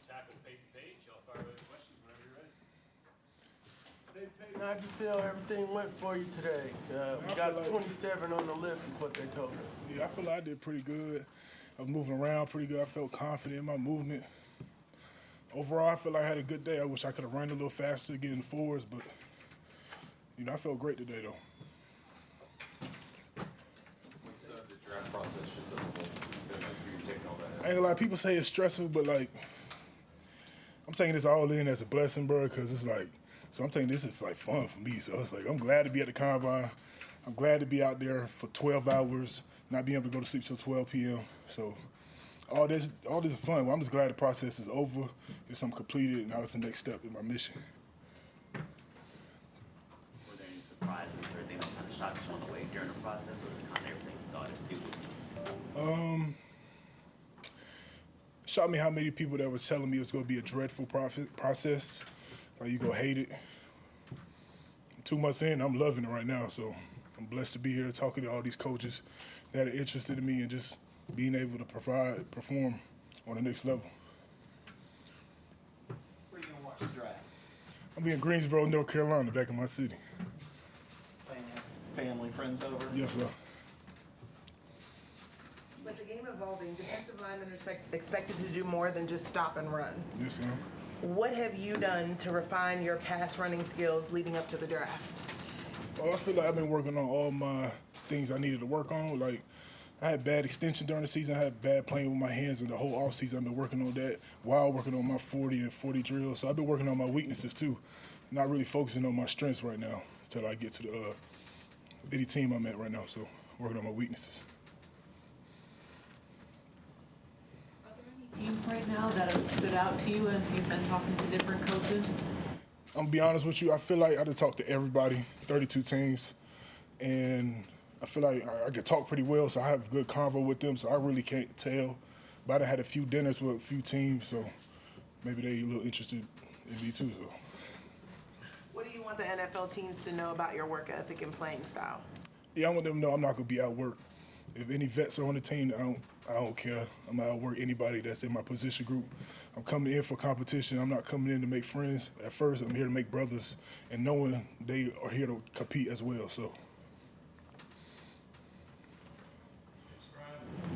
tackle Payton Page. I'll fire those questions whenever you're ready. Hey Payton, how'd you feel everything went for you today? We got 27 on the lift is what they told us. Yeah, I feel like I did pretty good. I was moving around pretty good. I felt confident in my movement. Overall, I feel like I had a good day. I wish I could have run a little faster, getting forwards, but I felt great today though. What's the draft process just as a whole? You're taking all that I ain't gonna lie, people say it's stressful, but like, I'm taking this all in as a blessing, bro, because it's like, so I'm taking this is like fun for me. So it's like, I'm glad to be at the combine. I'm glad to be out there for 12 hours, not being able to go to sleep till 12 p.m. So all this is fun. Well, I'm just glad the process is over. It's I'm completed, and now it's the next step in my mission. Were there any surprises or anything that kind of shocked you on the way during the process, or was it kind of everything you thought it would be? Shocked me how many people that were telling me it was going to be a dreadful process. Like, you gonna hate it. 2 months in, I'm loving it right now. So I'm blessed to be here talking to all these coaches that are interested in me and just being able to perform on the next level. Where are you going to watch the draft? I'll be in Greensboro, North Carolina, back in my city. Family, friends over? Yes, sir. With the game evolving, defensive linemen are expected to do more than just stop and run. Yes, ma'am. What have you done to refine your pass running skills leading up to the draft? Oh, I feel like I've been working on all my things I needed to work on. Like, I had bad extension during the season. I had bad playing with my hands, and the whole offseason I've been working on that while working on my 40 and 40 drills. So I've been working on my weaknesses too, not really focusing on my strengths right now until I get to the any team I'm at right now. So working on my weaknesses. Are there any teams right now that have stood out to you as you've been talking to different coaches? I'm gonna be honest with you. I feel like I just talked to everybody, 32 teams, and I feel like I can talk pretty well, so I have good convo with them, so I really can't tell. But I had a few dinners with a few teams, so maybe they a little interested in me too. So. What do you want the NFL teams to know about your work ethic and playing style? Yeah, I want them to know I'm not gonna be outworked. If any vets are on the team, I don't care. I'm not outwork anybody that's in my position group. I'm coming in for competition. I'm not coming in to make friends. At first, I'm here to make brothers, and knowing they are here to compete as well. So.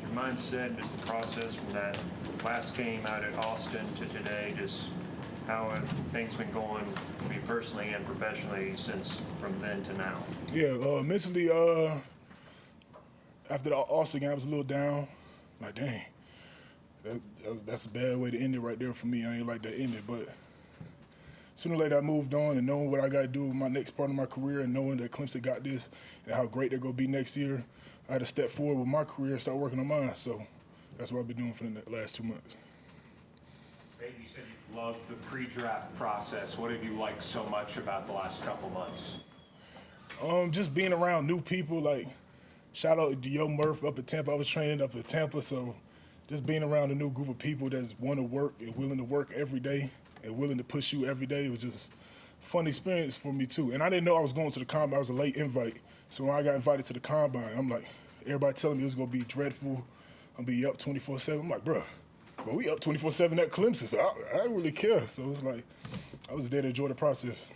Your mindset, just the process from that last game out at Austin to today, just how have things been going for you personally and professionally since from then to now? Yeah, mentally, after the Austin game, I was a little down. Like, dang, that's a bad way to end it right there for me. I ain't like that ending, but sooner or later I moved on, and knowing what I got to do with my next part of my career and knowing that Clemson got this and how great they're going to be next year, I had to step forward with my career and start working on mine. So that's what I've been doing for the last 2 months. Maybe you said you loved the pre-draft process. What have you liked so much about the last couple months? Just being around new people. Like, shout out to Yo Murph up at Tampa. I was training up at Tampa, so just being around a new group of people that's want to work and willing to work every day and willing to push you every day, it was just a fun experience for me too. And I didn't know I was going to the combine. I was a late invite. So when I got invited to the combine, I'm like, everybody telling me it was going to be dreadful. I'm going to be up 24/7. I'm like, bruh, but we up 24/7 at Clemson, so I don't really care. So it's like, I was there to enjoy the process.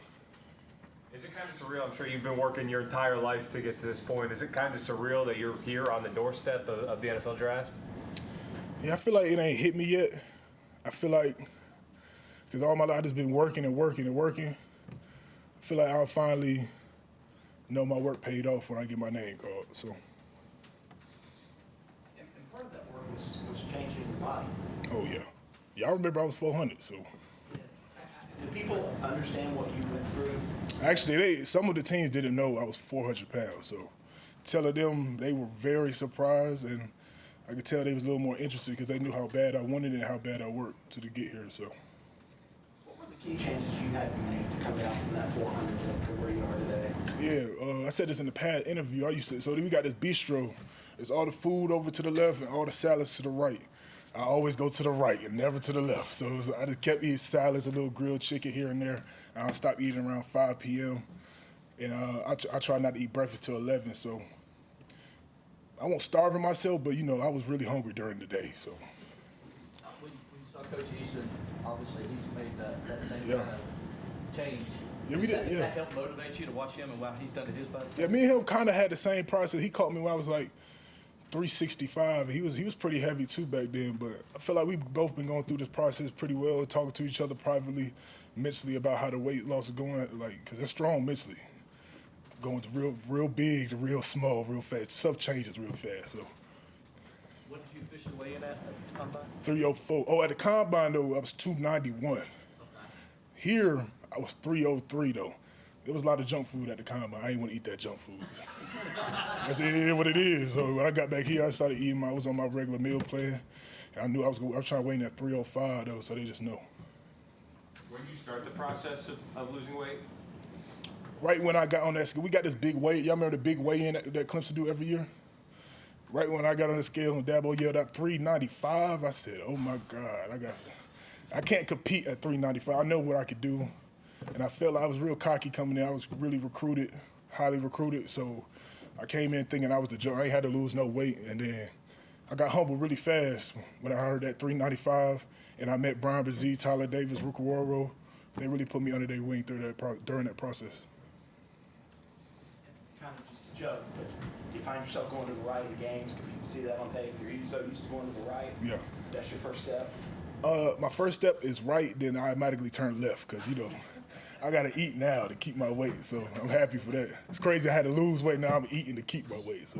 Is it kind of surreal? I'm sure you've been working your entire life to get to this point. Is it kind of surreal that you're here on the doorstep of the NFL draft? Yeah, I feel like it ain't hit me yet. I feel like, because all my life I've just been working and working and working, I feel like I'll finally know my work paid off when I get my name called. So. And part of that work was changing your body. Oh, yeah. Yeah, I remember I was 400, so. Do people understand what you went through? Actually, some of the teams didn't know I was 400 pounds, so telling them, they were very surprised, and I could tell they was a little more interested because they knew how bad I wanted it and how bad I worked to get here. So. What were the key changes you had to make to come down from that 400 to where you are today? Yeah, I said this in the past interview. So we got this bistro. It's all the food over to the left and all the salads to the right. I always go to the right and never to the left. So I just kept eating salads, a little grilled chicken here and there. And I'll stop eating around 5 p.m. And I try not to eat breakfast till 11. So I won't starve myself, but, I was really hungry during the day. So. When you So Coach Eason, obviously, he's made that same Yeah. kind of change. Yeah, we did. Does Yeah. that help motivate you to watch him and what he's done to his body? Yeah, me and him kind of had the same process. He caught me when I was like 365. He was pretty heavy too back then, but I feel like we've both been going through this process pretty well, talking to each other privately, mentally about how the weight loss is going, like, because it's strong mentally. Going to real big to real small, real fast. Stuff changes real fast, so. What did you officially weigh in at the combine? 304. Oh, at the combine, though, I was 291. Here, I was 303, though. There was a lot of junk food at the combine. I didn't want to eat that junk food. That's what it is. So when I got back here, I started eating. I was on my regular meal plan. And I knew I was trying to weigh in at 305, though, so they just know. When did you start the process of losing weight? Right when I got on that scale, we got this big weigh. Y'all remember the big weigh-in that Clemson do every year? Right when I got on the scale and Dabo yelled out 395, I said, oh my God, I can't compete at 395. I know what I could do. And I felt like I was real cocky coming in. I was really recruited, highly recruited. So I came in thinking I was the joke. I ain't had to lose no weight. And then I got humbled really fast when I heard that 395. And I met Brian Bazee, Tyler Davis, Rukaroro. They really put me under their wing during that process. Kind of just a joke, but you find yourself going to the right in games. Can people see that on tape? You're so used to going to the right. Yeah. That's your first step. My first step is right, then I automatically turn left because, I got to eat now to keep my weight. So I'm happy for that. It's crazy I had to lose weight. Now I'm eating to keep my weight. So.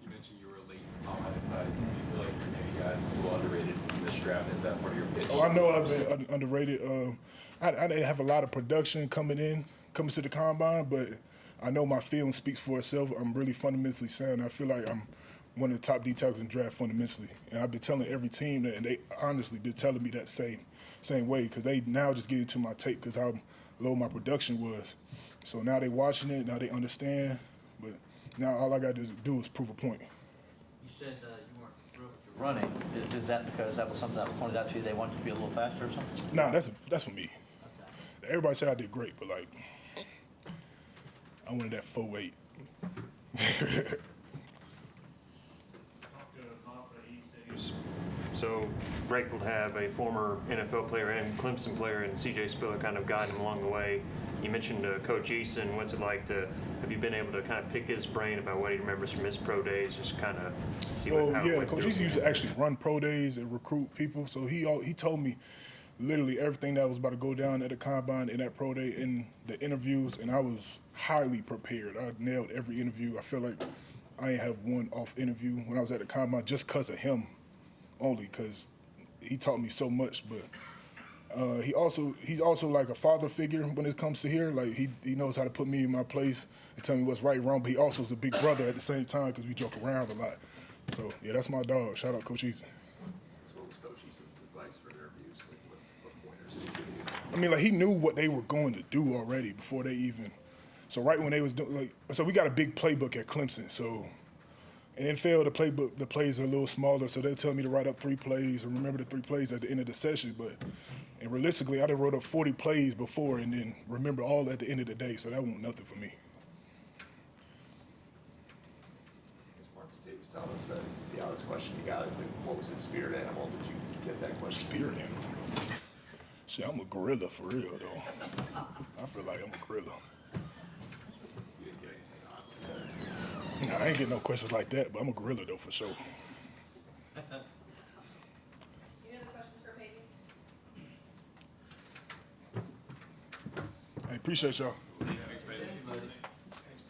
You mentioned you were a late comment, but do you feel like you're maybe a little underrated in this draft? Is that part of your pitch? Oh, I know I've been underrated. I didn't have a lot of production coming to the combine, but I know my film speaks for itself. I'm really fundamentally sound. I feel like I'm one of the top D tackles in the draft fundamentally. And I've been telling every team that, and they honestly been telling me that same way, because they now just get into my tape because how low my production was. So now they watching it, now they understand. But now all I got to do is prove a point. You said you weren't thrilled with your running. Is that because that was something that was pointed out to you? They wanted you to be a little faster or something? Nah, that's for me. Okay. Everybody said I did great, but like, I wanted that 4.8. So grateful to have a former NFL player and Clemson player and C.J. Spiller kind of guide him along the way. You mentioned Coach Eason. What's it like have you been able to kind of pick his brain about what he remembers from his pro days, just kind of see how it went Coach through? Eason used to actually run pro days and recruit people. So he told me literally everything that was about to go down at the combine and that pro day in the interviews, and I was highly prepared. I nailed every interview. I feel like I ain't have one off interview when I was at the combine just because of him only, because he taught me so much. But he's also like a father figure when it comes to here. Like he knows how to put me in my place and tell me what's right and wrong. But he also is a big brother at the same time because we joke around a lot. So yeah, that's my dog. Shout out Coach Eason. So what was Coach Eason's advice for interviews? Like what pointers did he give you? I mean, like he knew what they were going to do already before they even. So right when they was doing so we got a big playbook at Clemson. So in NFL, the plays are a little smaller. So they'll tell me to write up 3 plays and remember the 3 plays at the end of the session. And realistically, I done wrote up 40 plays before and then remember all at the end of the day. So that wasn't nothing for me. As Marcus Davis told us that the honest question you got is like, what was his spirit animal? Did you get that question? Spirit animal. Shit, I'm a gorilla for real though. I feel like I'm a gorilla. You didn't get anything on it. Nah, I ain't getting no questions like that, but I'm a gorilla though for sure. Any other questions for Payton? I appreciate y'all.